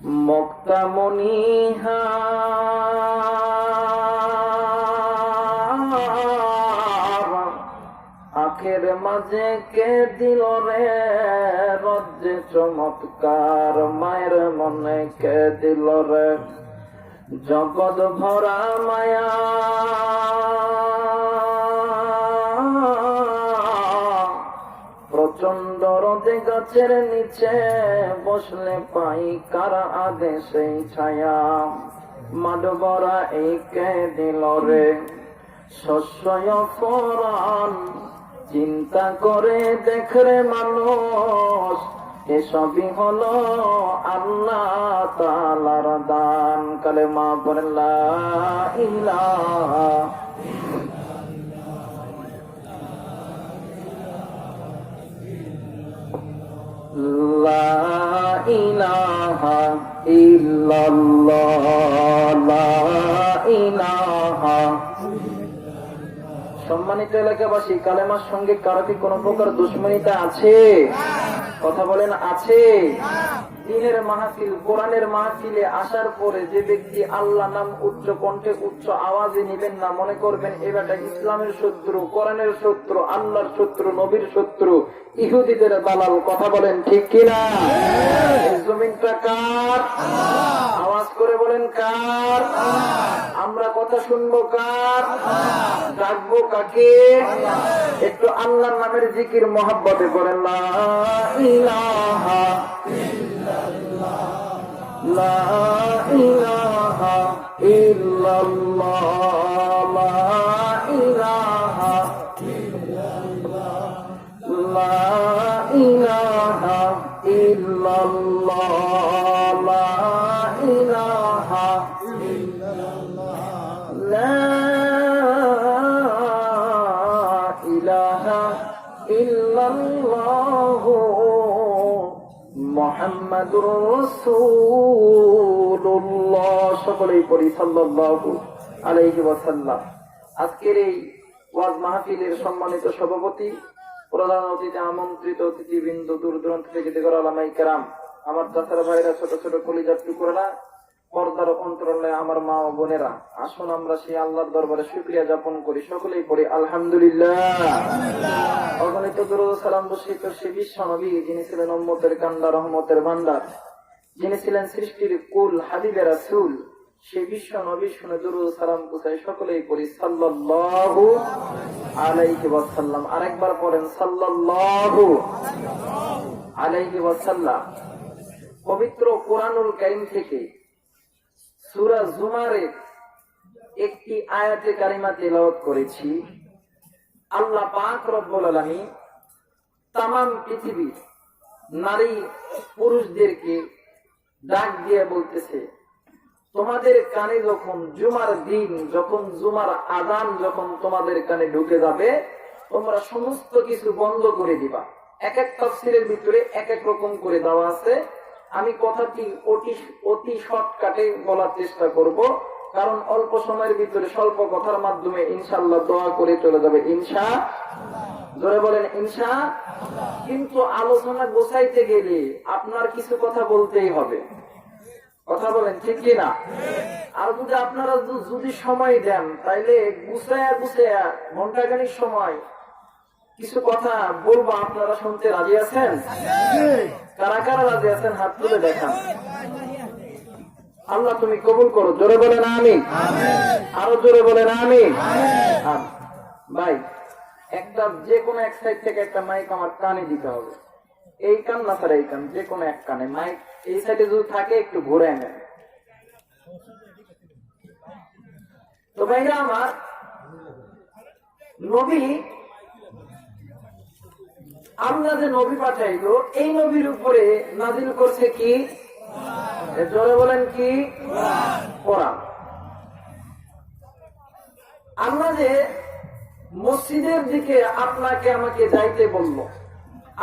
মুক্তামনিহা আখের মাঝে কে দিল রে রজ্জে চমৎকার, মায়ের মনে কে দিল রে জগৎ ভরা মায়া। প্রচন্ড রোদে গাছের নিচে বসলে পাই কারা আদেশে ছায়া, মাড ভরা এই কে দিল রে শস্য ফরান। চিন্তা করে দেখরে মানুষ এসবই হলো আল্লাহ তাআলার দান। কালেমা পড়ে লা ইলাহা লা ইলাহা ইল্লাল্লাহ লা ইলাহা। সম্মানিত এলাকাবাসী, কালেমার সঙ্গে কারো কি কোনো প্রকার দুশ্মনীতা আছে? কথা বলেন, আছে? দিনের মাহফিল, কোরআনের মাহফিলে আসার পরে যে ব্যক্তি আল্লাহ নাম উচ্চ কণ্ঠে উচ্চ আওয়াজে নিবেন না, মনে করবেন এবারটা ইসলামের শত্রু, কোরআনের শত্রু, আল্লাহর শত্রু, নবীর শত্রু, ইহুদিদের দালাল। কথা বলেন ঠিক কিনা? জমিনটা কার? আওয়াজ করে বলেন কার? আমরা কথা শুনবো কার? ডাকবো কাকে? একটু আল্লাহর নামের জিকির মহব্বতে বলেন লা ইলাহা লা ইলাহা ইল্লাল্লাহ লা ইলাহা লা ইলাহা ইল্লাল্লাহ লা ইলাহা লা ইলাহা ইল্লাল্লাহ মুহাম্মাদুর রাসূলুল্লাহ। সকলেই পড়ি সাল্লাল্লাহু আলাইহি ওয়াসাল্লাম। আজকের এই ওয়াজ মাহফিলের সম্মানিত সভাপতি, প্রধান অতিথি, আমন্ত্রিত অতিথিবৃন্দ, দূর দূরান্ত থেকে দেখো আলামায়ে কেরাম, আমার চাচারা ভাইরা, ছোট ছোট কলিজার টুকরোরা, পর্দার অন্তরালে আমার মা ও বোনেরা, আসুন আমরা সেই আল্লাহর দরবারে শুকরিয়া যাপন করি। সকলেই পড়ি আলহামদুলিল্লাহ। অগণিত দরুদ সালাম বর্ষিত সে বিশ্ব নবী, যিনি ছিলেন উম্মতের কান্ডার, রহমতের ভান্ডার, যিনি ছিলেন সৃষ্টির কুল হাবিবে রাসূল, সে বিশ্ব নবী শুনে দরুদ সালাম পৌঁছাই। সকলেই পড়ি সাল্লাল্লাহু আলাইহি ওয়াসাল্লাম। আরেকবার পড়েন সাল্লাল্লাহু আলাইহি ওয়াসাল্লাম। পবিত্র কোরআনুল কারীম থেকে সূরা জুমারের একটি আয়াতে কারিমা তেলাওয়াত করেছি। আল্লাহ পাক রব্বুল আলামিন তামাম পৃথিবীর নারী পুরুষদেরকে ডাক দিয়ে বলতেছে, তোমাদের কানে যখন জুমার দিন, যখন জুমার আযান যখন তোমাদের কানে ঢুকে যাবে, তোমরা সমস্ত কিছু বন্ধ করে দিবা। এক এক তাফসীরের ভিতরে এক এক রকম করে দেওয়া আছে। আমি কথাটি অতি শর্টকাটে বলার চেষ্টা করব, কারণ অল্প সময়ের ভিতরে স্বল্প কথার মাধ্যমে ইনশাআল্লাহ দোয়া করে চলে যাবে। জোরে বলেন ইনশাআল্লাহ। কিন্তু আলোচনা গোছাইতে গেলে আপনার কিছু কথা বলতেই হবে। কথা বলেন ঠিক কিনা? আর যদি আপনারা যদি সময় দেন, তাইলে গুছায়া ঘন্টাখানিক সময় কিছু কথা বলবো। আপনারা শুনতে রাজি আছেন? কারা কারা রাজি আছেন হাত তুলে দেখান। আল্লাহ তুমি কবুল করো। জোরে বলেন আমিন। আরো জোরে বলেন আমিন। ভাই, একটা যে কোনো এক সাইড থেকে একটা মাইক আমার কানে দিতে হবে। এই কান না স্যার, এই কান, যে কোনো এক কানে মাইক এই সাইডে যদি থাকে একটু ঘুরে নেন। তো ভাইরা আমার, নবী, আল্লাহ যে নবী পাঠাইলো, এই নবীর উপরে নাজিল করছে কি? জোরে বলেন কি? কোরআন। আল্লাহ যে মসজিদের দিকে আপনাকে আমাকে যাইতে বলল,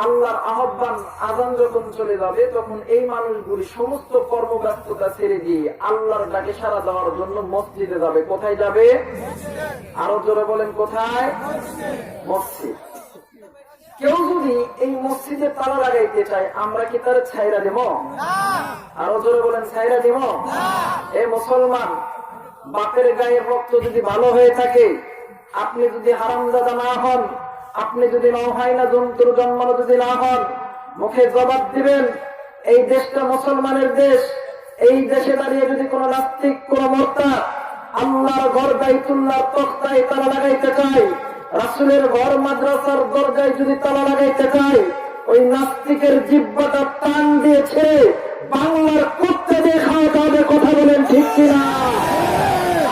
আল্লাহর আহ্বান, আযান যখন চলে যাবে, তখন এই মানুষগুলি সমস্ত কর্মব্যস্ততা ছেড়ে দিয়ে আল্লাহর ডাকে সাড়া দেওয়ার জন্য মসজিদে যাবে। কোথায় যাবে? আরো জোরে বলেন কোথায়? মসজিদ। কেউ যদি এই মসজিদে তালা লাগাইতে চায়, আমরা কি তার ছাইরা দেব? আরো জোরে বলেন, ছাইরা দিব? এ মুসলমান, বাপের গায়ের রক্ত যদি ভালো হয়ে থাকে, আপনি যদি হারামজাদা না হন, আপনি যদি নহাইনা জন্তুর জন্মানো যদি না হন, মুখে জবাব দিবেন। এই দেশটা মুসলমানের দেশ। এই দেশে দাঁড়িয়ে যদি কোন নাস্তিক, কোন মোরতাদ আল্লাহর ঘর বাইতুল্লাহর তখতায় তালা লাগাইতে চায়, রাসূলের ঘর মাদ্রাসার দরজায় যদি তালা লাগাইতে চায়, ওই নাস্তিকের জিহ্বাটা টান দিয়েছে বাংলার কুত্তা দিয়ে খাওয়াতে হবে। কথা বলেন ঠিক কিনা?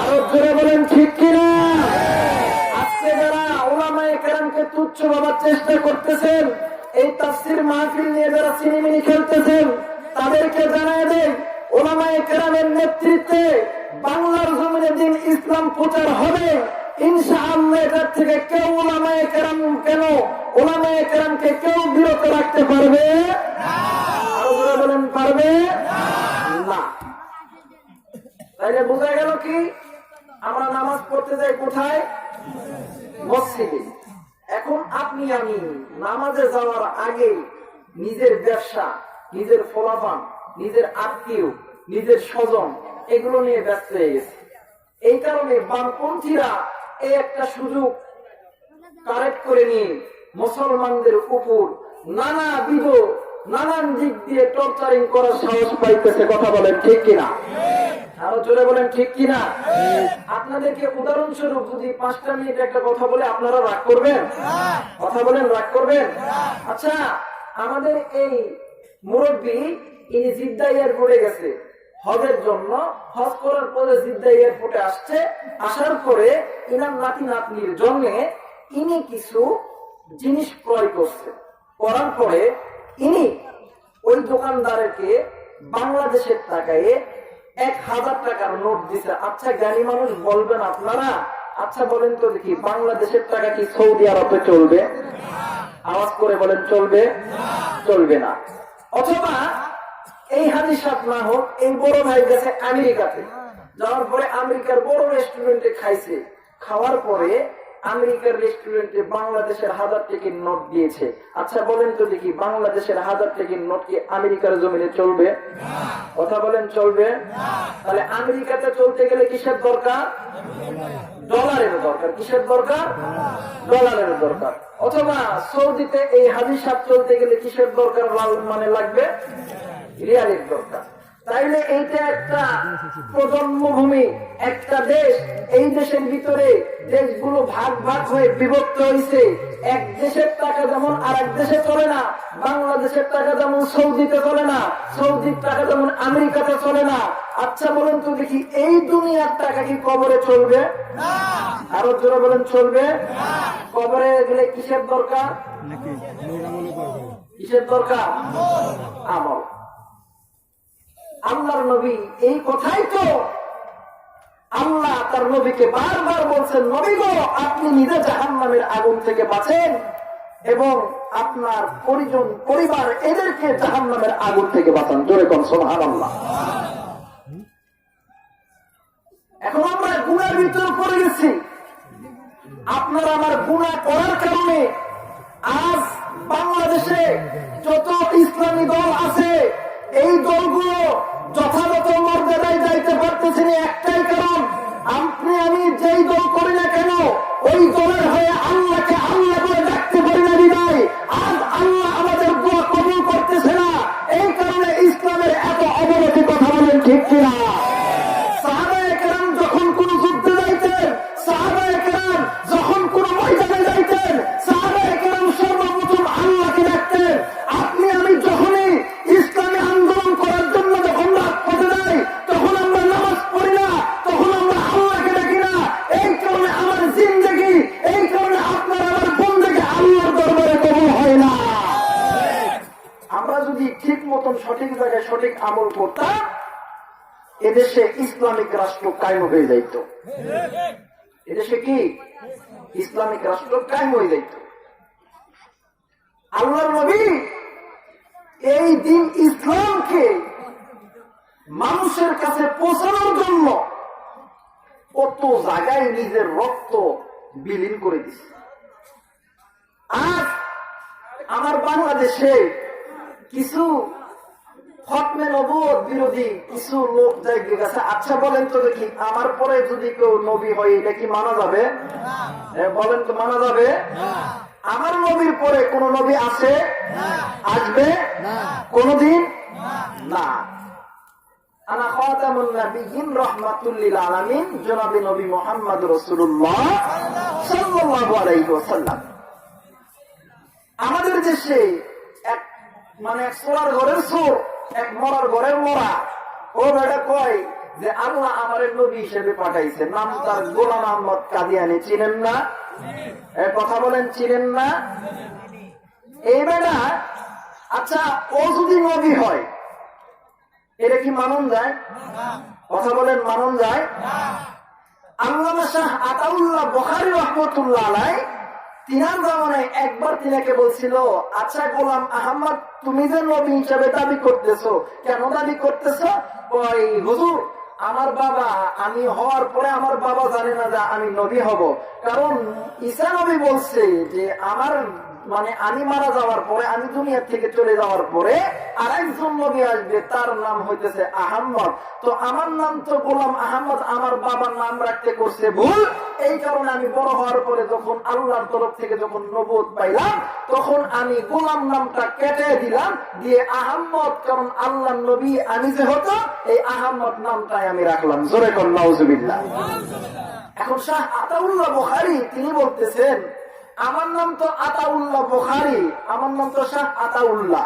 আরো জোরে বলেন ঠিক কিনা? আজকে যারা উলামায়ে কেরামকে তুচ্ছ ভাবার চেষ্টা করতেছেন, এই তাফসীর মাহফিল নিয়ে যারা সিনেমিনি খেলতেছেন, তাদেরকে জানায় দেন, উলামায়ে কেরামের নেতৃত্বে বাংলার জমিনে দিন ইসলাম প্রচার হবে ইনশাআল্লাহ। এটার থেকে কেউ উলামায়ে কেরাম কেন, উলামায়ে কেরামকে কেউ বিরত রাখতে পারবে আরো জোরে বলেন, পারবে না। তাইলে বোঝা গেল কি, আমরা নামাজ পড়তে যাই কোথায়? মসজিদে। এখন আপনি আমি নামাজে যাওয়ার আগে নিজের ব্যবসা, নিজের ফলাফল, নিজের আত্মীয়, নিজের স্বজন, এগুলো নিয়ে ব্যস্ত হয়ে গেছে। এই কারণে বামপন্থীরা এই একটা সুযোগ কারেক্ট করে নিয়ে মুসলমানদের উপর নানান দিক দিয়ে টর্চারিং করার সাহস পাইতেছে। কথা বলেন ঠিক কিনা? আরো জোরে বলেন ঠিক কিনা? আপনাদেরকে উদাহরণস্বরূপ যদি 5টা মিনিট একটা কথা বলে, আপনারা রাগ করবেন? কথা বলেন, রাগ করবেন? আচ্ছা, আমাদের এই মুরব্বী, ইনি জিদ্দা এয়ারপোর্টে গেছে হজের জন্য। হজ করার পরে জিদ্দা এয়ারপোর্টে আসছে। আসার পরে ইনার নাতি নাতনির জন্য ইনি কিছু জিনিস ক্রয় করছে। করার পরে ইনি ওই দোকানদারকে বাংলাদেশের টাকায় 1000 টাকার নোট দিছে। আচ্ছা জ্ঞানী মানুষ বলবেন আপনারা, আচ্ছা বলেন তো দেখি, বাংলাদেশের টাকা কি সৌদি আরবে চলবে? আওয়াজ করে বলেন, চলবে? চলবে না। অথবা এই হাদিস না হোক, এই বড় ভাই গেছে আমেরিকাতে, যাওয়ার পরে আমেরিকার বড় রেস্টুরেন্টে খাইছে। খাওয়ার পরে আমেরিকার রেস্টুরেন্টে বাংলাদেশের 1000 টাকার নোট দিয়েছে। আচ্ছা বলেন তো দেখি, বাংলাদেশের 1000 টাকার নোট কি আমেরিকার জমিনে চলবে? কথা বলেন, চলবে? তাহলে আমেরিকাতে চলতে গেলে কিসের দরকার? ডলারের দরকার। কিসের দরকার? ডলারের দরকার। অথবা সৌদিতে এই হাদিস চলতে গেলে কিসের দরকার? মানে লাগবে রিয়ালের দরকার। তাইলে এইটা একটা প্রজন্মভূমি, একটা দেশ। এই দেশের ভিতরে দেশগুলো ভাগ ভাগ হয়ে বিভক্ত হয়েছে। এক দেশের টাকা যেমন আর এক দেশে চলে না, বাংলাদেশের টাকা যেমন সৌদিতে চলে না, সৌদির টাকা যেমন আমেরিকাতে চলে না। আচ্ছা বলেন তো দেখি, এই দুনিয়ার টাকা কি কবরে চলবে? আরো জোরে বলেন, চলবে? কবরে গেলে কিসের দরকার? কিসের দরকার? আমল। আল্লাহর নবী এই কথাই তো আল্লাহ তার নবীকে বারবার বলছেন, নবী গো, আপনি নিজে জাহান্নামের আগুন থেকে বাঁচেন এবং আপনার পরিজন, পরিবার, এদেরকে জাহান্নামের আগুন থেকে বাঁচান। জোরে কোন সুবহানাল্লাহ। এখন আমরা গুনার ভিতরে পড়ে গেছি। আপনার আমার গুনাহ করার কারণে আজ বাংলাদেশে যত ইসলামী দল আছে, এই দলগুলো যথাযথ মর্যাদায় যাইতে পারতেছে না। একটাই কারণ, আপনি আমি যেই দল করি না কেন, ওই দলের হয়ে আল্লাহকে আল্লাহ বলে ডাকতে পারি না বিদায় আজ আল্লাহ আমাদের দোয়া কবুল করতেছে না। এই কারণে ইসলামের এত অবনতি। কথা বলেন ঠিক কিনা? সাহাবায়ে কেরাম যখন কোন যুদ্ধে যাইতেন, সাহাবায়ে কেরাম যখন কোন ময়দানে যাইতেন, সাহাবায়ে কেরাম সর্বপ্রথম আল্লাহকে ডাকতেন। আপনি আমি যখনই ইসলামী আন্দোলন করার জন্য যখন রাজপথে যাই, তখন আমরা নামাজ পড়ি না, তখন আমরা আল্লাহকে ডাকি না। এই কারণে আমার জিন্দেগি, এই কারণে আপনার আমার বন্দেগি আল্লাহর দরবারে কবুল হয় না। আমরা যদি ঠিক মতন সঠিক জায়গায় সঠিক আমল করতাম, এদেশে ইসলামিক রাষ্ট্র কায়েম হয়ে যাইত। এদেশে কি ইসলামিক রাষ্ট্র কায়েম হয়ে যাইত। আল্লাহর নবী এই দিন ইসলামকে মানুষের কাছে পৌঁছানোর জন্য কত জায়গায় নিজের রক্ত বিলীন করে দিচ্ছে। আজ আমার বাংলাদেশে কিছু খতমে নবুয়ত বিরোধী কিছু লোক জায়গা গেছে। আচ্ছা বলেন তো দেখি, আমার পরে যদি কেউ নবী হয় এটা কি মানা যাবে? বলেন তো মানা যাবে? আমার নবীর পরে কোন নবী আছে? আসবে? কোনদিন না। আনা খাতামুন নাবিয়্যিন রাহমাতুল লিল আলামিন, জনাবে নবী মুহাম্মদ রাসূলুল্লাহ সাল্লাল্লাহু আলাইহি ওয়াসাল্লাম। আমাদের দেশে এক এক সোরার ঘরের সোর, এক মরার ঘরের মরা, ও বেটা কয় যে আল্লাহ আমারে নবী হিসেবে পাঠাইছে, নাম তার গোলাম আহমদ কাদিয়ানী। চিনেন না? কথা বলেন, চিনেন না? এই বেটা, আচ্ছা ও যদি নবী হয় এটা কি মানন যায়? কথা বলেন, মানন যায়? আল্লামা শাহ আতাউল্লাহ বুখারী রাহমাতুল্লাহ আলাইহি তিনার জামানায় একবার তিনাকে বলছিল, আচ্ছা গোলাম আহমদ তুমি যে নবী হিসাবে দাবি করতেছো, কেন দাবি করতেছো? ওই হুজুর, আমার বাবা, আমি হওয়ার পরে আমার বাবা জানে না যে আমি নবী হব, কারণ ঈসা নবী বলছে যে আমার আমি মারা যাওয়ার পরে, আমি দুনিয়া থেকে চলে যাওয়ার পরে আর একজন নবী আসবে, তার নাম হইতেছে আহম্মদ। তো আমার নাম তো গোলাম আহমদ, আমার বাবার নাম রাখতে করছে ভুল। এই কারণে আমি বড় হওয়ার পরে যখন আল্লাহর তরফ থেকে যখন নবুয়ত পাইলাম, তখন আমি গোলাম নামটা কেটে দিলাম, দিয়ে আহম্মদ, কারণ আল্লাহর নবী আমি যে হতো, এই আহম্মদ নামটাই আমি রাখলাম। জোরে কর নাউজুবিল্লাহ। এখন শাহ আতাউল্লাহ বুখারী তিনি বলতেছেন, আমার নাম তো আতাউল্লাহ বুখারী, আমার নাম তো শাহ আতাউল্লাহ।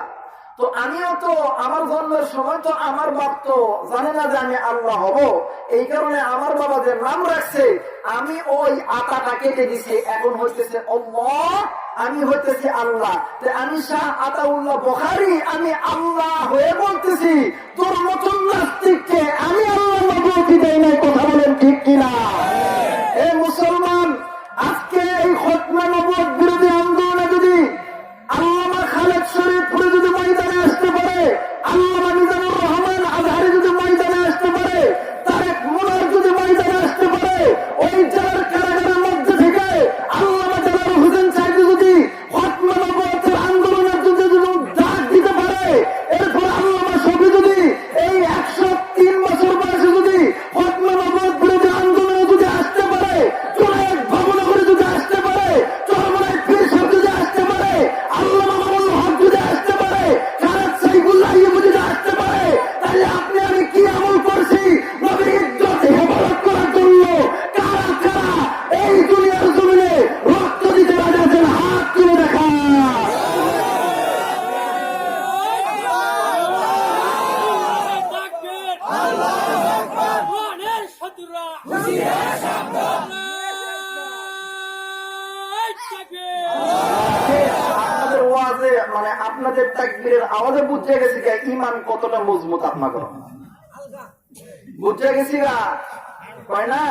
তো আমিও তো আমার জন্মের সময় তো আমার বাপ তো জানে না যে আমি আল্লাহ হব, এই কারণে আমার বাবা যে নাম রাখছে আমি ওই আতাটা কেটে দিছি, এখন হইতেছে আল্লাহ, আমি হইতেছি আল্লাহ। আমি শাহ আতাউল্লাহ বুখারী, আমি আল্লাহ হয়ে বলতেছি, তোর মতন নাস্তিককে আমি আল্লাহ নবুয়ত দেই নাই। কথা বলেন ঠিক কিনা? এ মুসলমান, আজকে এই খতমে নবুয়ত বিরোধী আন্দোলনে যদি আল্লামা খালেদ শরীফপুরে যদি ময়দানে আসতে পারে, আল্লামা মিজানুর রহমান আজহারী যদি ময়দানে আসতে পারে, তারেক মুনার যদি ময়দানে আসতে পারে, ওই জেলার কারাগারের মধ্যে থেকে আল্লামা জালাল হোসেন সাহেব যদি খতমে নবুয়তের আন্দোলনের যদি ডাক দিতে পারে, এরপর আল্লামা শফি যদি এই 103 বছর বয়সে যদি খতমে নবুয়ত বিরোধী আন্দোলনে যদি আসতে পারে, চুরাইয়াত ভবনগরে যদি আসতে পারে, চরমনায় পীর সাহেব যদি আসতে পারে, আল্লামা মামুনুল হক যদি আসতে পারে, খালেদ সাইফুল্লাহ আইয়ুবী যদি আসতে পারে, তাহলে আপনি আমি কি আমল করছি নবীর ইজ্জত হেফাজত করার জন্য? কারা কারা এই দুনিয়ার জমিনে রক্ত দিতে রাজি আছেন? হাত তুলে দেখা। আপনাদের ওয়াজে আপনাদের তাকবীরের আওয়াজে বুঝে গেছি ইমান কতটা মজবুত আপনাদের, বুঝে গেছি গা। কয় না,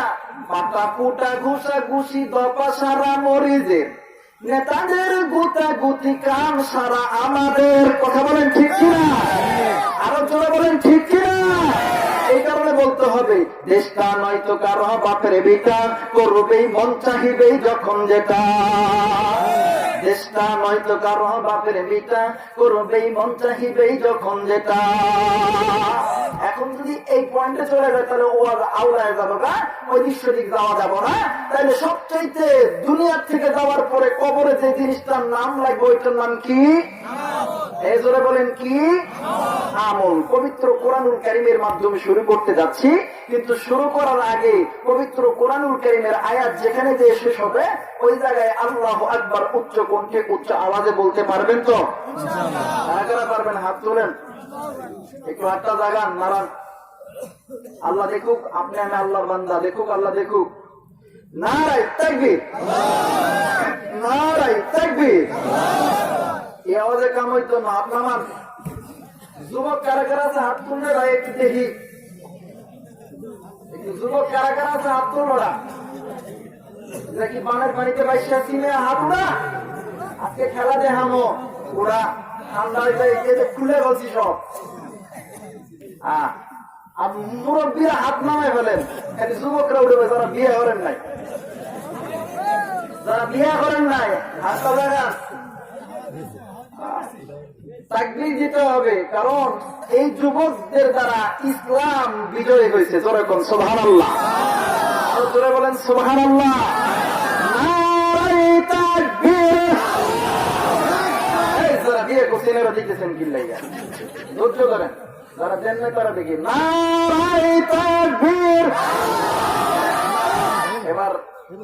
পাতা পুটা ঘুষা ঘুষি দপা সারা মরিজের, নেতাদের গুতা গুতি কাম সারা আমাদের। কথা বলেন ঠিক কিনা? আরো জোরে বলেন ঠিক কিনা? এই কারণে বলতে হবে, দেশটা নয়তো কারো বাপের বিটা, করবেই মন চাহিবেই যখন যেটা। দেশটা নয়তো কারো বাপের বিটা, করবেই মন চাহিবেই যখন যেটা। এখন যদি এই পয়েন্টে চলে যায় তাহলে ও আওলায় যাবো না, ওই দৃশ্যদিক যাওয়া যাবো না। তাহলে সবচাইতে দুনিয়ার থেকে যাওয়ার পরে কবরে যে জিনিসটার নাম লাগবে ওইটার নাম কি? এই জোরে বলেন কি? আমল। পবিত্র কোরআনুল কারীমের মাধ্যমে শুরু করতে যাচ্ছি, কিন্তু শুরু করার আগে পবিত্র কোরআনুল কারীমের আয়াত যেখানে যে শেষ হবে ওই জায়গায় আল্লাহু আকবার উচ্চ কণ্ঠে উচ্চ আওয়াজে বলতে পারবেন তো? কারা পারবেন? হাত তোলেন, একটু হাতটা জাগান, নারান। আল্লাহ দেখুক, আপনি আমি আল্লাহর বান্দা, দেখুক আল্লাহ দেখুক। নারায়ে তাকবীর, নারায়ে তাকবীর। এই আওয়াজে কাম হইতো না। হাত নামান। যুবক কারা কারা আছে হাত তুললে ভাই একটু দেখি, একটু যুবক কারা কারা আছে হাত তুলরা। নাকি বানের পানিতে বাইশা চিনে হাত উড়া। আজকে খেলা দেখানো ওরা ঠান্ডা খুলে বলছি সব। আর মুরব্বীরা হাত নামায় ফেলেন, খালি যুবকরা উঠবে যারা বিয়ে করেন নাই, যারা বিয়ে করেন নাই হাতটা দেখান। তাকবীর দিতে হবে, কারণ এই যুবকদের দ্বারা ইসলাম বিজয় হয়েছে। জোরে কোন সুবহানাল্লাহ, আরো জোরে বলেন সুবহানাল্লাহ। নারে তাকবীর। এই যারা বিয়ে করছেন এরা দেখতেছেন কি লাগা, ধৈর্য ধরেন, যারা দেন না তারা দেখি। নারে তাকবীর। এবার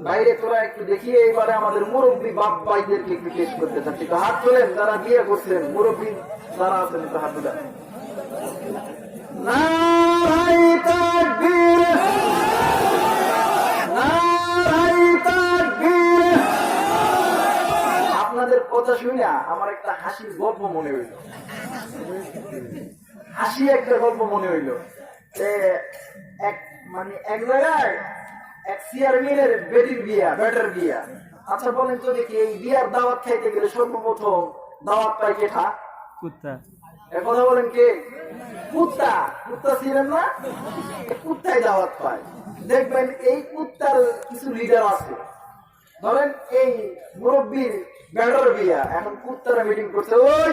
বাইরে তোরা একটু দেখিয়ে এবারে আমাদের মুরব্বী বাপ ভাইদেরকে একটু পেশ করতে চাচ্ছি। তো হাত তোলেন যারা বিয়ে করছেন, মুরব্বী যারা আছেন একটু হাত তোলেন। নারে তাকবীর, নারে তাকবীর। আপনাদের কথা শুনে আমার একটা হাসির গল্প মনে হইল, হাসি একটা গল্প মনে হইল। এক জায়গায় এক চেয়ারম্যানের বেটির বিয়া, বেটার বিয়া। আচ্ছা বলেন তো দেখি, এই বিয়ার দাওয়াত খাইতে গেলে সর্বপ্রথম দাওয়াত পাই কেঠা? কুত্তা। এর কথা বলেন কে? কুত্তা। কুত্তা ছিলেন না? কুত্তাই দাওয়াত পায়। দেখবেন এই কুত্তার কিছু লিডার আছে। ধরেন এই মুরব্বীর বেটার বিয়া, এখন কুত্তারা মিটিং করছে, ওই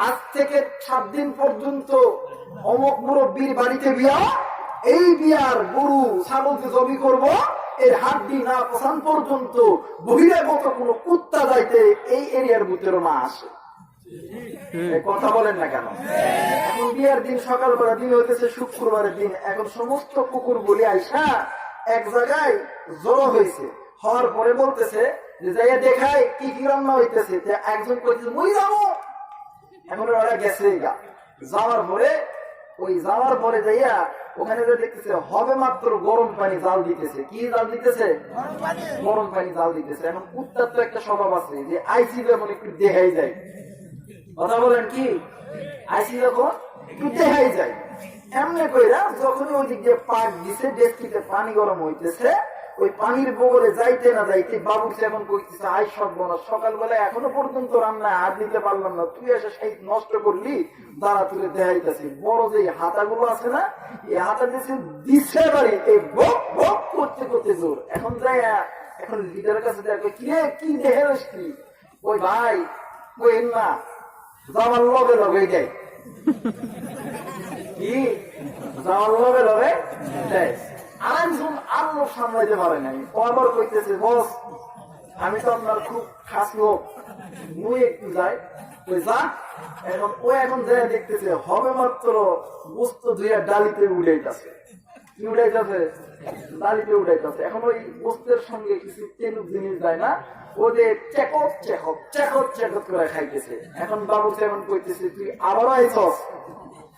আজ থেকে 7 দিন পর্যন্ত অমুক মুরব্বীর বাড়িতে বিয়া, এই বিয়ার গরু ছাগলকে জবি করব, এর হাড্ডি না পছন্দ পর্যন্ত বহিরাগত কোন কুত্তা যাইতে এই এরিয়ার ভিতরে না আসে। কথা বলেন না কেন? এখন বিয়ার দিন সকালবেলা, দিন হইতেছে শুক্রবারের দিন। এখন সমস্ত কুকুর বলি আইসা এক জায়গায় জড়ো হয়েছে, হওয়ার পরে বলতেছে যে যাইয়া দেখায় কি কি রান্না হইতেছে। একজন কইতেছে মই যাবো, এখন ওরা গেছে যাওয়ার পরে, ওই যাওয়ার পরে যাইয়া ওখানে দেখতেছে হবে মাত্র গরম পানি জাল দিতেছে। কি জাল দিতেছে? গরম পানি জাল দিতেছে। এখন কুত্তার তো একটা স্বভাব আছে যে আইসি যখন একটু দেখাই যায়, কথা বলেন কি, আইসি যখন একটু দেখাই যায়, এমনি কইরা যখন ওই দিক দিয়ে পাক দিছে, ডেস্কিতে পানি গরম হইতেছে, ওই পানির বগলে যাইতে না যাইতে বাবুর এখন কইতেছে আই সর্বনাশ, সকালবেলা এখনো পর্যন্ত রান্না হাত দিতে পারলাম না, তুই এসে সেই নষ্ট করলি। দাঁড়া তুলে দেখাইতেছি বড় যে হাতাগুলো আছে না, এই হাতা দিচ্ছে দিচ্ছে বাড়ি, এই বক বক করতে করতে জোর। এখন যাই, এখন লিডারের কাছে দেখো কি রে, কি দেখে কি? ওই ভাই ওই না যাওয়ার লগে লগে দেয়, কি যাওয়ার লগে লগে দেয়। আরেকজন আর লোক সামলাইতে পারে নাই, ও আবার কইতেছে বস আমি তো আপনার খুব খাস লোক, মুই একটু যাই। ওই যা, এখন ও এখন যাই দেখতেছে হবে মাত্র বস্তু ধুইয়া ডালিতে উঠাইতেছে। কি উঠাইতেছে? ডালিতে উঠাইতেছে। এখন ওই বস্তুর সঙ্গে কিছু তেলুক জিনিস যায় না, ও যে চেকপ চেকপ চেকপ চেকপ করে খাইতেছে। এখন বাবু এখন কইতেছে তুই আবারও আইছস,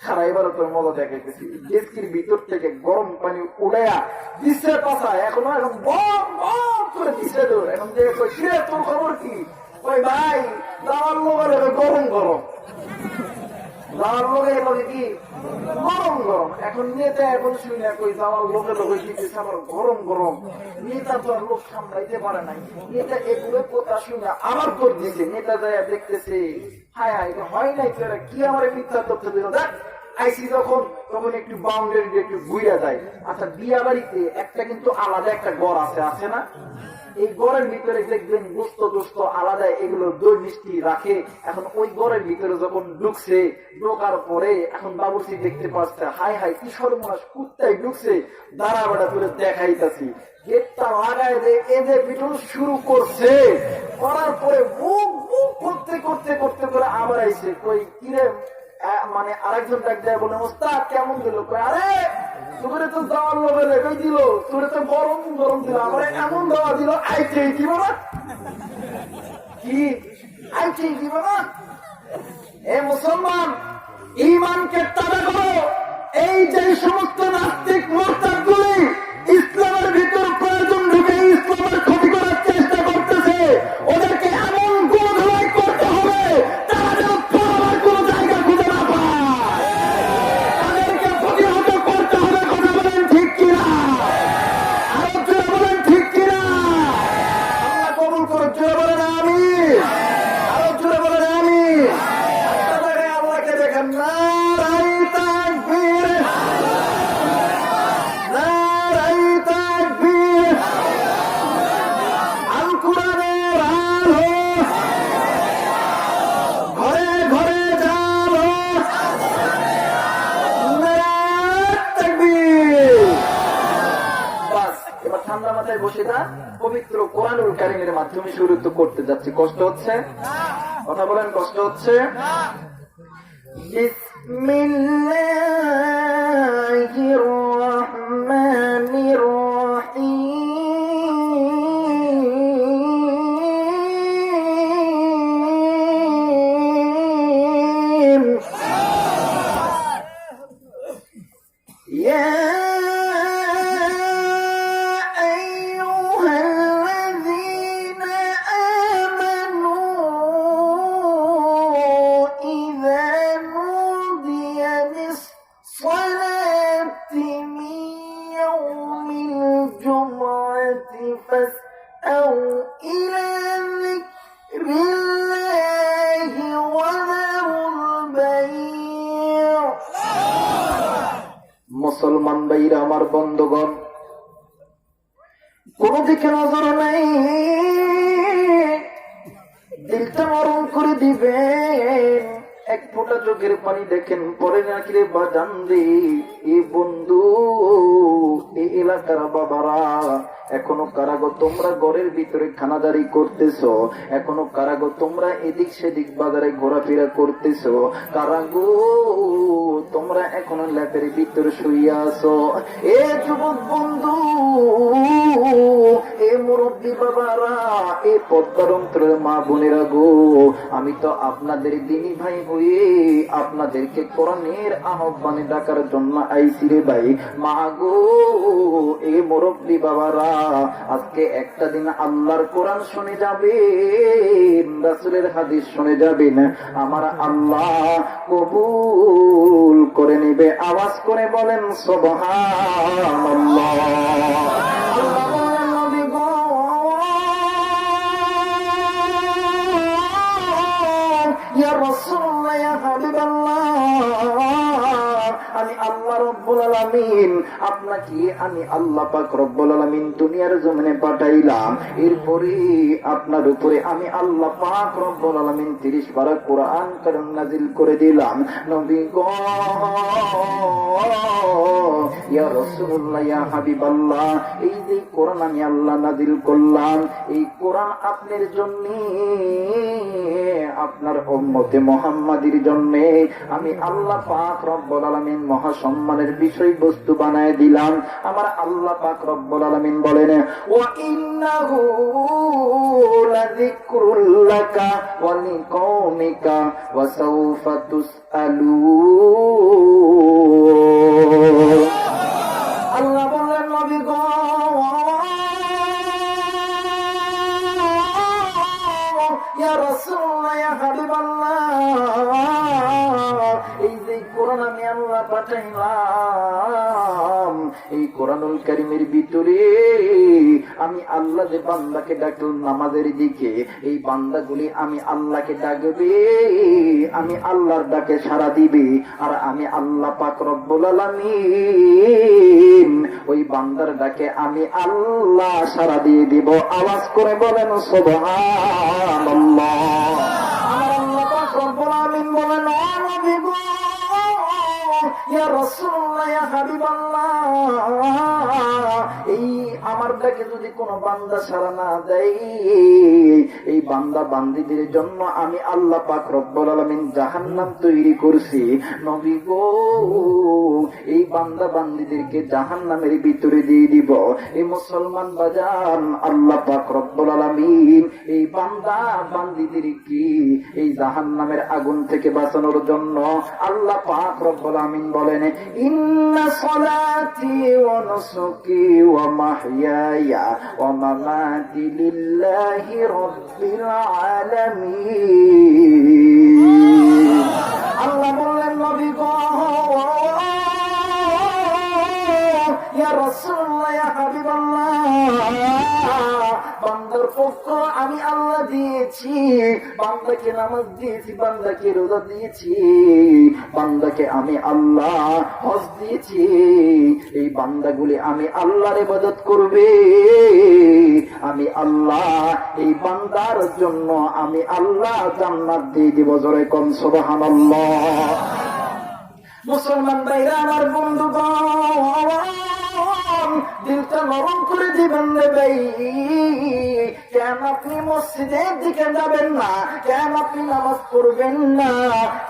সারা এবারও তোর মজা দেখাইতেছি। ডেস্কির ভিতর থেকে গরম পানি উড়াইয়া দিচ্ছে পাশায়, এখনো এখন বম বম করে দিচ্ছে তোর। এখন যে কিরে তোর খবর কি? ওই ভাই যাওয়ার লোক গরম গরম, যাওয়ার লোকের লোকে কি গরম গরম। এখন নেতা এখন শুনে কই যাওয়ার লোকে লোকে দিতেছে আবার গরম গরম। নেতা তো আর লোক সামলাইতে পারে নাই, নেতা এগুলো কথা শুনে আবার তোর দিছে। নেতা যায় দেখতেছে হায় হায় হয় নাই, তোরা কি আমার মিথ্যা তথ্য দিল। দেখ আইসি যখন তখন একটু বাউন্ডারি দিয়ে একটু ঘুরে যায়। আচ্ছা বিয়া বাড়িতে একটা কিন্তু আলাদা একটা ঘর আছে, আছে না? এই ঘরের ভিতরে দেখবেন গোস্ত দোস্ত আলাদা, এগুলো দই মিষ্টি রাখে। এখন ওই ঘরের ভিতরে যখন ঢুকছে, ঢোকার পরে এখন বাবুর্চি দেখতে পাচ্ছে হাই হাই কি সর্বনাশ, কুত্তায় ঢুকছে। দাঁড়া বেড়া করে দেখাইতেছি, গেটটা লাগায় যে এ যে পিটন শুরু করছে, করার পরে বুক বুক করতে করতে করতে করে আবার আইছে। কই কিরে, মানে আরেকজন ডাক দেয় বলে ওস্তাদ কেমন দিল? আরে তোরে তো যাওয়ার লোভে লেগেই দিল, তোরে তো গরম গরম দিল, আমার এমন দেওয়া দিল আইছে দিব না, কি আইছে দিব না। এ মুসলমান, ঈমানকে তাজা করো। এই যে সমস্ত নাস্তিক মোরতাদগুলি ইসলামের ভিতর প্রয়োজন ঢুকে ইসলামের ক্ষতি করার চেষ্টা করতেছে, ওদেরকে এমন গুণ ধোলাই করতে হবে তারা যেন পড়ার কোন জায়গা খুঁজে না পায়। তাদেরকে প্রতিহত করতে হবে। কথা বলেন ঠিক কিনা? আরো জোরে বলেন ঠিক কিনা? আল্লাহ কবুল করো। জোরে বলেন আমিন। আরো জোরে বলেন আমিন। একটা জায়গায় আল্লাহকে দেখেন না, মাথায় বসে তা পবিত্র কোরআনুল কারীমের মাধ্যমে শুরু তো করতে যাচ্ছি। কষ্ট হচ্ছে? কথা বলেন, কষ্ট হচ্ছে? বিসমিল্লাহির রহমানির রহিম। ইয়া فاسأوا إلى ذكر الله وذروا البيع। মুসলমান ভাইরা আমার বন্ধুগণ, কোন দিকে নজর নাই, দিলটা নরম করে দিবেন। এক ফোঁটা চোখের পানি দেখেন, পরে নাকি রে বাজান রে, এ বন্ধু, এই এলাকার বাবারা, এখনো কারাগো তোমরা ঘরের ভিতরে খানাদারি করতেছো, এখনো কারাগো তোমরা এদিক সেদিক বাজারে ঘোরাফেরা করতেছো, কারাগো তোমরা এখনো ল্যাপের ভিতরে শুইয়া আছো। এ যুবক বন্ধু, এ মুরব্বী বাবারা, এ পদ্মার অন্তরের মা বোনেরা গো, আমি তো আপনাদের দিনী ভাই হয়ে আপনাদেরকে কোরআনের আহ্বানে ডাকার জন্য আইছি রে ভাই। মা গো, এ মুরব্বী বাবারা, আজকে একটা দিন আল্লাহর কোরআন শুনে যাবেন, রাসূলের হাদিস শুনে যাবেন, আমার আল্লাহ কবুল করে নেবে। আওয়াজ করে বলেন সুবহানাল্লাহ। আল্লাহ বলেন, নবী গো, ইয়া রাসূলুল্লাহ, ইয়া হাবিবাল্লাহ, আমি আল্লাহ রব্বুল আলামিন, আপনাকে আমি আল্লাহ পাক রব্বুল আলামিন দুনিয়ার জমিনে পাঠাইলাম। এরপরে আপনার উপরে আমি আল্লাহ পাক রব্বুল আলামিন 30 পারা কোরআন কারীম নাযিল করে দিলাম। নবী গো, ইয়া রাসূলুল্লাহ, ইয়া হাবিবাল্লাহ, এই যে কোরআন আমি আল্লাহ নাযিল করলাম, এই কোরআন আপনার জন্য, আপনার উম্মতে মুহাম্মাদির জন্য আমি আল্লাহ পাক রব্বুল আলামিন মহাসম্মানের বিষয়বস্তু বানায় দিলাম। আমার আল্লাহ পাক রব্বুল আলামিন বলেন, ওয়া ইন্নাহু লাযিকরুল লাকা ওয়া লিকাওমিকা ওয়া সাওফা তুসআলুন। আল্লাহ বলেন, নবী গো, ইয়া রাসূলুল্লাহ, ইয়া হাবিবাল্লাহ, এই যে কোরআন আমি আল্লাহ পাঠাইলাম, এই কোরআনুল কারীমের ভিতরে আমি আল্লাহ যে বান্দাকে ডাকলাম নামাজের দিকে, এই বান্দাগুলি আমি আল্লাহকে ডাকবে, আমি আল্লাহর ডাকে সাড়া দিবে, আর আমি আল্লাহ পাক রব্বুল আলামিন ওই বান্দার ডাকে আমি আল্লাহ সাড়া দিয়ে দিব। আওয়াজ করে বলেন সুবহানাল্লাহ। আমার আল্লাহ পাক রব্বুল আলামিন বলেন, ও নবী গো, ইয়া রাসূলুল্লাহ, ইয়া হাবিবাল্লাহ, এই আমার ডাকে যদি কোনো বান্দা সাড়া না দেয়, এই বান্দা বান্দীদের জন্য আমি আল্লাহ পাক রব্বুল আলামিন জাহান্নাম তৈরি করছি। নবী গো, এই বান্দা বান্দীদেরকে জাহান্নামের ভিতরে দিয়ে দিব। এই মুসলমান বাজান, আল্লাহ পাক রব্বুল আলামিন এই বান্দা বান্দীদেরকে এই জাহান্নামের আগুন থেকে বাঁচানোর জন্য আল্লাহ পাক রব্বুল আলামিন বলেন, ইন্না সলাতি ওয়া নুসুকি ওয়া মাহইয়ায়া ওয়া মামাতি লিল্লাহি রাব্বিল আলামিন। আল্লাহ বললেন, নবী গো, ইয়া রাসূলুল্লাহ, ইয়া হাবিবাল্লাহ, বান্দার পক্ষ আমি আল্লাহ দিয়েছি, বান্দাকে নামাজ দিয়েছি, বান্দাকে রোজা দিয়েছি, বান্দাকে আমি আল্লাহ হজ দিয়েছি। এই বান্দাগুলি আমি আল্লাহর ইবাদত করবে, আমি আল্লাহ এই বান্দার জন্য আমি আল্লাহ জান্নাত দিয়ে দিব। জোরে কোন সুবহানাল্লাহ। মুসলমান ভাইরা আমার বন্ধুগণ, দিলটা নরম করে দিবে। বলবেন রে ভাই, কেন আপনি মসজিদের দিকে যাবেন না, কেন আপনি নামাজ পড়বেন না,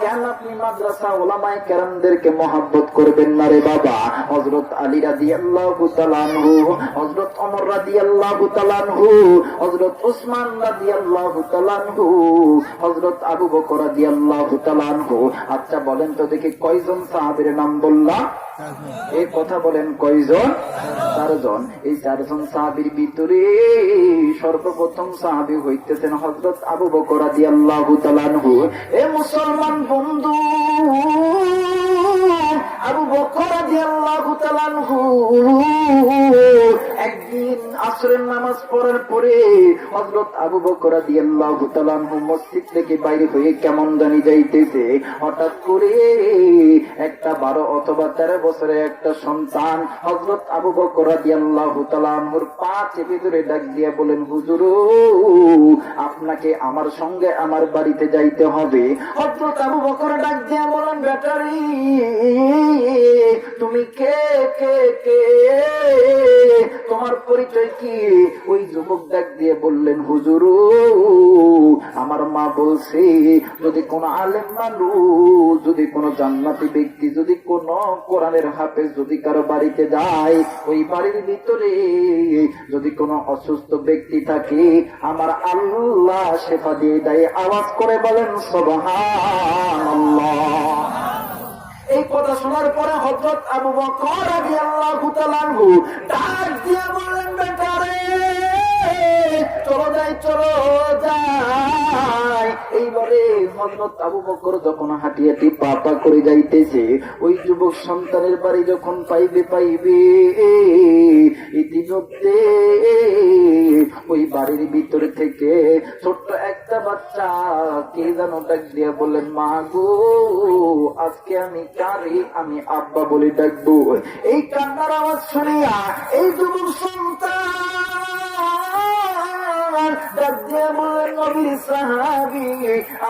কেন আপনি মাদ্রাসা ওলামায়ে কেরামদেরকে মহব্বত করবেন না রে বাবা? হযরত আলী রাদিয়াল্লাহু তাআলা আনহু, হযরত ওমর রাদিয়াল্লাহু তাআলা আনহু, হযরত উসমান রাদিয়াল্লাহু তাআলা আনহু, হযরত আবু বকর রাদিয়াল্লাহু তাআলা আনহু। আচ্ছা বলেন তো দেখি কয়জন সাহাবীর নাম বললাম? এই কথা বলেন কয়জন? 4 জন। এই 4 জন সাহাবীর ভিতরে সর্বপ্রথম সাহাবী হইতেছেন হযরত আবু বকর রাদিয়াল্লাহু তাআলা আনহু। এ মুসলমান বন্ধু, আবু বকর রাদিয়াল্লাহু তাআলা আনহু একদিন আসরের নামাজ পড়ার পরে হযরত আবু বকর রাদিয়াল্লাহু তাআলা আনহু মসজিদ থেকে বাইরে হয়ে কেমন জানি যাইতেছে। হঠাৎ করে একটা 12 অথবা 13 বছরের একটা সন্তান হযরত আবু বকর রাদিয়াল্লাহু তাআলা আনহুর পা চেপে ধরে ডাক দিয়ে বলেন, হুজুর আপনাকে আমার সঙ্গে আমার বাড়িতে যাইতে হবে। হযরত আবু বকর ডাক দিয়ে বলেন, বেটারি তুমি কে কে কে, তোমার পরিচয় কি? ওই যুবক ডাক দিয়ে বললেন, হুজুর আমার মা বলছে যদি কোন আলেম মানুষ, যদি কোন জান্নাতি ব্যক্তি, যদি কোন কোরআনের হাফেজ যদি কারো বাড়িতে যায়, ওই বাড়ির ভিতরে যদি কোন অসুস্থ ব্যক্তি থাকে আমার আল্লাহ শেফা দিয়ে দেয়। আওয়াজ করে বলেন সুবহানাল্লাহ। এই কথা শোনার পরে হযরত আবু বকর রাদিয়াল্লাহু তাআলা আনহু ডাক দিয়ে বললেন, বেটারে চলো যাই, চলো যাই। এইবারে হযরত আবু বকর যখন হাঁটি হাঁটি পা পা করে যাইতেছে, ওই যুবক সন্তানের বাড়ি যখন পাইবে ইতিমধ্যে ওই বাড়ির ভিতরে থেকে ছোট্ট একটা বাচ্চা কে যেন ডাক দিয়ে বললেন, মা গো আজকে আমি কারে আমি আব্বা বলে ডাকবো। এই কান্নার আওয়াজ শুনিয়া এই যুবক সন্তান ডাক দিয়ে বললেন, নবীর সাহাবী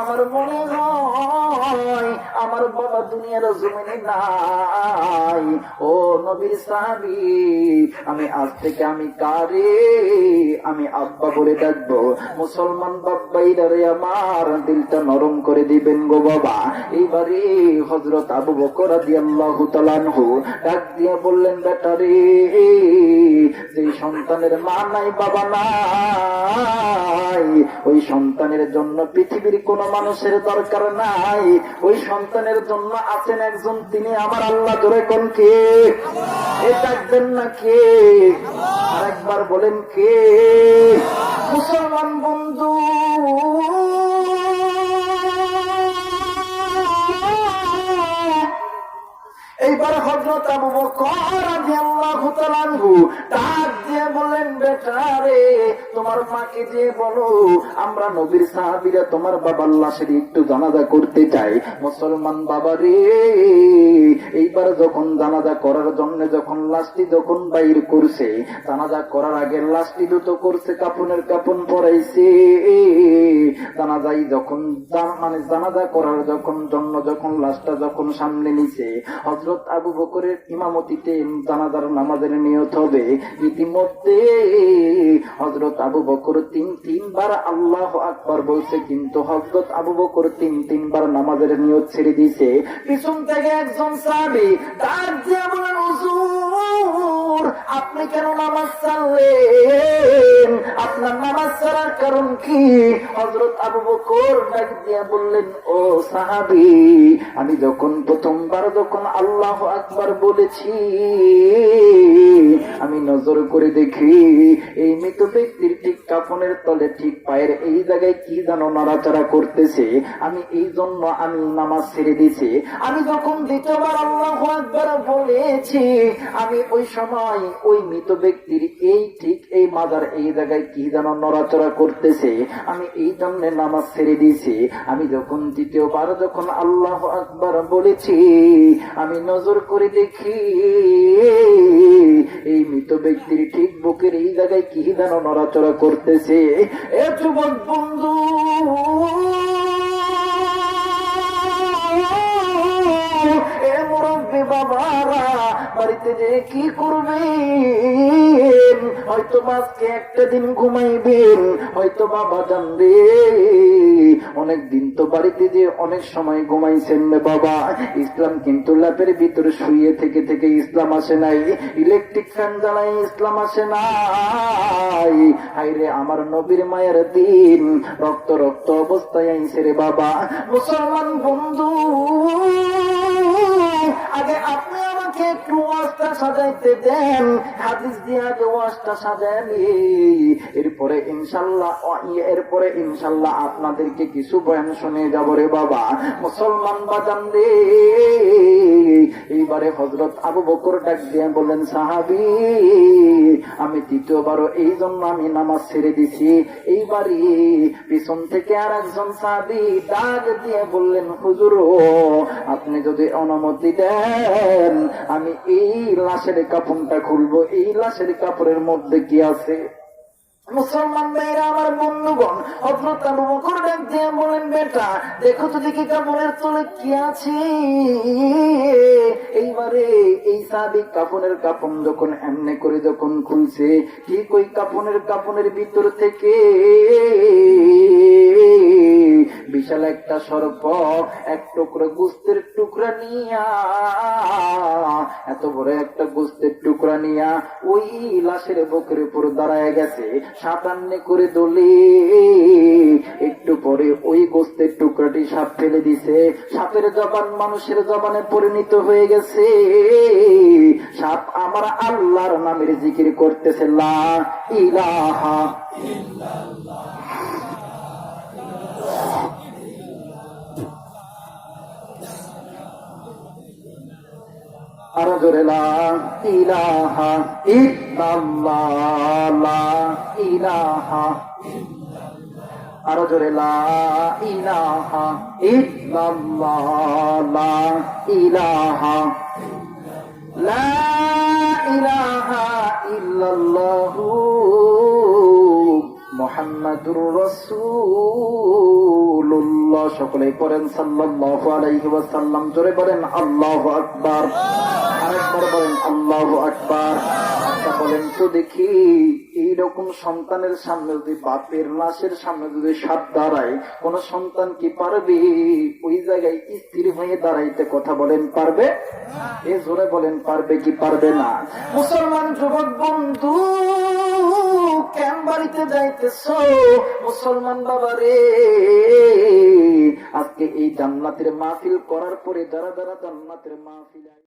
আমার মনে হয় আমার বাবা দুনিয়ার জমিনে নাই। ও নবীর সাহাবী আমি আজ থেকে আমি কারে আমি আব্বা বলে ডাকবো। মুসলমান বাব্বাইরা রে আমার দিলটা নরম করে দিবেন গো বাবা। এইবারে হযরত আবু বকর রাদিয়াল্লাহু তাআলা আনহু ডাক দিয়ে বললেন, বেটারে যে সন্তানের মা নাই বাবা নাই, ওই সন্তানের জন্য পৃথিবীর কোন মানুষের দরকার নাই। ওই সন্তানের জন্য আছেন একজন, তিনি আমার আল্লাহ। ধরে কোন কে? এ ডাকবেন না কে? আরেকবার বলেন কে? মুসলমান বন্ধু, এইবার হযরত আবু বকর রাদিয়াল্লাহু তাআলা আনহু ডাক দিয়ে বললেন, বেটারে তোমার মাকে যে বলো আমরা নবীর সাহাবীরা তোমার বাবার লাশের একটু জানাজা করতে চাই। মুসলমান বাবা রে, এইবার যখন জানাজা করার জন্য যখন লাশটি যখন বাইর করছে, জানাজা করার আগে লাশটি দুটো করছে, কাফনের কাফন পরাইছে। জানাজাই যখন মানে জানাজা করার জন্য যখন লাশটা যখন সামনে নিছে, হযরত আবু বকরের ইমামতিতে জানাজার নামাজের নিয়ত হবে। ইতিমধ্যে হযরত আবু বকর তিনবার আল্লাহু আকবার বলছে, কিন্তু হযরত আবু বকর তিনবার নামাজের নিয়ত ছেড়ে দিয়েছে। পিছন থেকে একজন সাহাবী ডাক দিয়ে বলেন, হুজুর আপনি কেন নামাজ ছাড়লেন? আপনার নামাজ ছাড়ার কারণ কি? হযরত আবু বকর ডাক দিয়ে বললেন, ও সাহাবী আমি যখন প্রথমবার যখন আল্লাহু আকবার বলেছি, আমি নজর করে দেখি এই মৃত ব্যক্তির ঠিক কাফনের তলে ঠিক পায়ের এই জায়গায় কি যেন নড়াচড়া করতেছে। আমি এই জন্য আমি নামাজ ছেড়ে দিয়েছি। আমি যখন দ্বিতীয়বার আল্লাহু আকবার বলেছি, আমি ওই সময় ওই মৃত ব্যক্তির এই ঠিক এই মাজার এই জায়গায় কি যেন নড়াচড়া করতেছে, আমি এই জন্য নামাজ ছেড়ে দিয়েছি। আমি যখন দ্বিতীয়বার যখন আল্লাহু আকবার বলেছি, আমি নজর করে দেখি এই মৃত ব্যক্তির ঠিক বুকের এই জায়গায় কি যেন নড়াচড়া করতেছে। এ যুবক বন্ধু, এ মুরব্বী বাবারা, বাড়িতে যে কি করবেন, হয়তো আজকে একটা দিন ঘুমাইবেন, হয়তো বাবা জানবে অনেক দিন তো বাড়িতে যে অনেক সময় ঘুমাইছেন না বাবা। ইসলাম কিন্তু ল্যাপের ভিতরে শুয়ে থেকে থেকে ইসলাম আসে নাই, ইলেকট্রিক ফ্যান জ্বালাই ইসলাম আসে নাই। হাইরে আমার নবীর মায়ের দিন রক্ত রক্ত অবস্থায় আইছে রে বাবা। মুসলমান বন্ধু, আগে আপনি আমাকে একটু ওয়াজটা সাজাইতে দেন, হাদিস দিয়ে আগে ওয়াজটা সাজায় নি, এরপরে ইনশাল্লাহ আপনাদেরকে কিছু বয়ান শুনে যাব রে বাবা। মুসলমান বাজান রে, এইবারে হযরত আবু বকর ডাক দিয়ে বললেন, সাহাবী আমি তৃতীয়বারও এই জন্য আমি নামাজ ছেড়ে দিছি। এইবারে পিছন থেকে আর একজন সাহাবী ডাক দিয়ে বললেন, হুজুর আপনি যদি অনুমতি দেন আমি এই লাশের কাপড়টা খুলবো, এই লাশের কাপড়ের মধ্যে কি আছে। মুসলমান ভাইরা আমার বন্ধুগণ, হযরত আবু বকর ডাক দিয়ে বলেন, বেটা দেখো তো দেখি কাপড়ের তলে কি আছে। এইবারে এই সাহাবী কাপড়ের কাপড় যখন এমনি করে যখন খুলছে, ঠিক ওই কাপড়ের ভিতর থেকে বিশাল একটা সর্প এক টুকরো গোস্তের টুকরা নিয়া, এত বড় একটা গোস্তের টুকরা নিয়া ওই লাশের বুকের উপর দাঁড়ায় গেছে, সাতান্নে করে দোলে। একটু পরে ওই গোস্তের টুকরাটি সাপ ফেলে দিছে, সাপের জবান মানুষের জবানে পরিণত হয়ে গেছে। সাপ আমার আল্লাহর নামের জিকির করতেছে, লা ইলাহা ইল্লাল্লাহ। আরো জোরে লা ইলাহা ইল্লাল্লাহ, লা ইলাহা, আরো জোরে লা ইলাহা ইল্লাল্লাহ, লা ইলাহা, লা ইলাহা ইল্লাল্লাহু মুহাম্মাদুর রাসূলুল্লাহ। সকলেই পড়েন সাল্লাল্লাহু আলাইহি ওয়াসাল্লাম। জোরে বলেন আল্লাহু আকবার, আরেকবার বলেন আল্লাহু আকবার। বলেন তো দেখি, এইরকম সন্তানের সামনে যদি, বাপের লাশের সামনে যদি সাপ দাঁড়ায়, কোন সন্তান কি পারবে ওই জায়গায় স্থির হয়ে দাঁড়াইতে? কথা বলেন পারবে? এ জোরে বলেন পারবে কি পারবে না? মুসলমান যুবক বন্ধু, কেন বাড়িতে যাইতেছ? মুসলমান বাবা রে, আজকে এই জান্নাতের মাহফিল করার পরে যারা যারা জান্নাতের মাহফিল